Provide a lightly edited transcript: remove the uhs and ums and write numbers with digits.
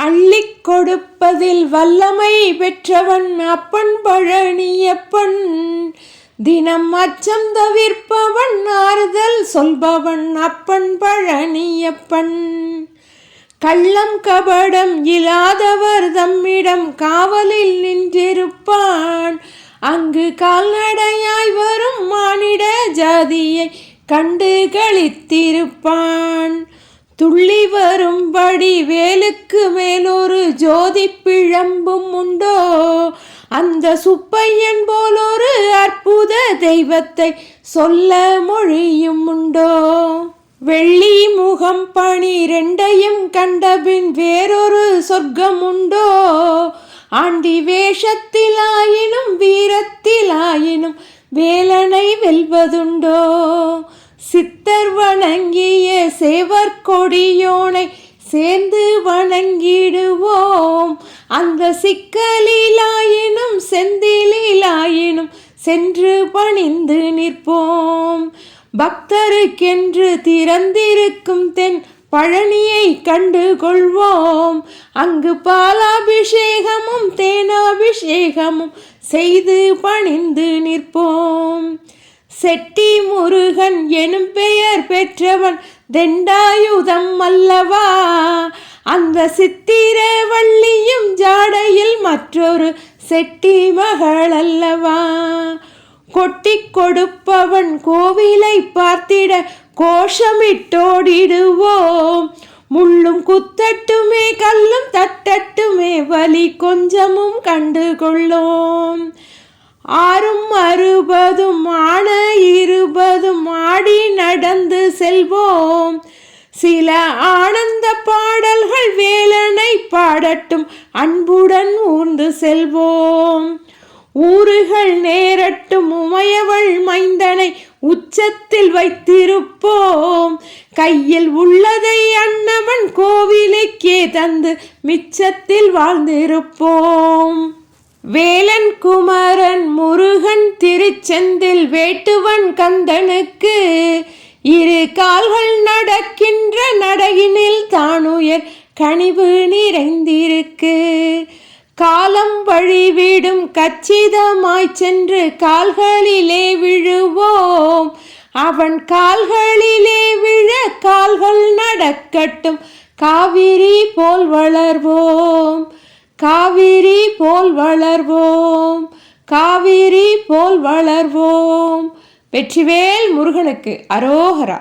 அள்ளிக் கொடுப்பதில் வல்லமை பெற்றவன் அப்பன் பழனியப்பன். தினம் அச்சம் தவிர்ப்பவன் ஆறுதல் சொல்பவன் அப்பன் பழனியப்பன். கள்ளம் கபடம் இல்லாதவர் தம்மிடம் காவலில் நின்றிருப்பான். அங்கு கால்நடையாய் வரும் மானிட ஜாதியை கண்டு களித்திருப்பான். துள்ளி வரும்படி வேலுக்கு மேலொரு ஜோதி பிழம்பும் உண்டோ, அந்த சுப்பையன் போலொரு அற்புத தெய்வத்தை சொல்ல மொழியும் உண்டோ. வெள்ளி முகம் 12 கண்டபின் வேறொரு சொர்க்கம் உண்டோ, ஆண்டி வேஷத்திலாயினும் வீரத்திலாயினும் வேலனை வெல்வதுண்டோ. சித்தர் வணங்கிய சேவர் கொடியோனை சேர்ந்து வணங்கிடுவோம், அந்த சிக்கலிலாயினும் செந்திலாயினும் சென்று பணிந்து நிற்போம். பக்தருக்கென்று திறந்திருக்கும் தென் பழனியை கண்டு கொள்வோம், அங்கு பாலாபிஷேகமும் தேனாபிஷேகமும் செய்து பணிந்து நிற்போம். செட்டி முருகன் எனும் பெயர் பெற்றவன் தெண்டாயுதம் அல்லவா, அந்த சித்திர வள்ளியும் ஜாடையில் மற்றொரு செட்டி மகள் அல்லவா. கொட்டி கொடுப்பவன் கோவிலை பார்த்திட கோஷமிட்டோடிடுவோம், முள்ளும் குத்தட்டுமே கல்லும் தட்டட்டுமே வலி கொஞ்சமும் கண்டு கொள்ளோம். 6 ஆன 20 ஆடி நடந்து செல்வோம், சில ஆனந்த பாடல்கள் வேலனை பாடட்டும் அன்புடன் ஊர்ந்து செல்வோம். ஊறுகள் நேரட்டும் உமையவள் மைந்தனை உச்சத்தில் வைத்திருப்போம், கையில் உள்ளதை அன்னவன் கோவிலுக்கே தந்து மிச்சத்தில் வாழ்ந்திருப்போம். வேலன் குமரன் முருகன் திருச்செந்தில் வேட்டுவன் கந்தனுக்கு 2 கால்கள் நடக்கின்ற நடையினில் தானுயர் கனிவு நிறைந்திருக்கு. காலம் வழிவிடும் கச்சிதமாய் சென்று கால்களிலே விழுவோம், அவன் கால்களிலே விழ கால்கள் நடக்கட்டும் காவிரி போல் வளர்வோம், காவிரி போல் வளர்வோம், காவிரி போல் வளர்வோம். வெற்றிவேல் முருகனுக்கு அரோகரா.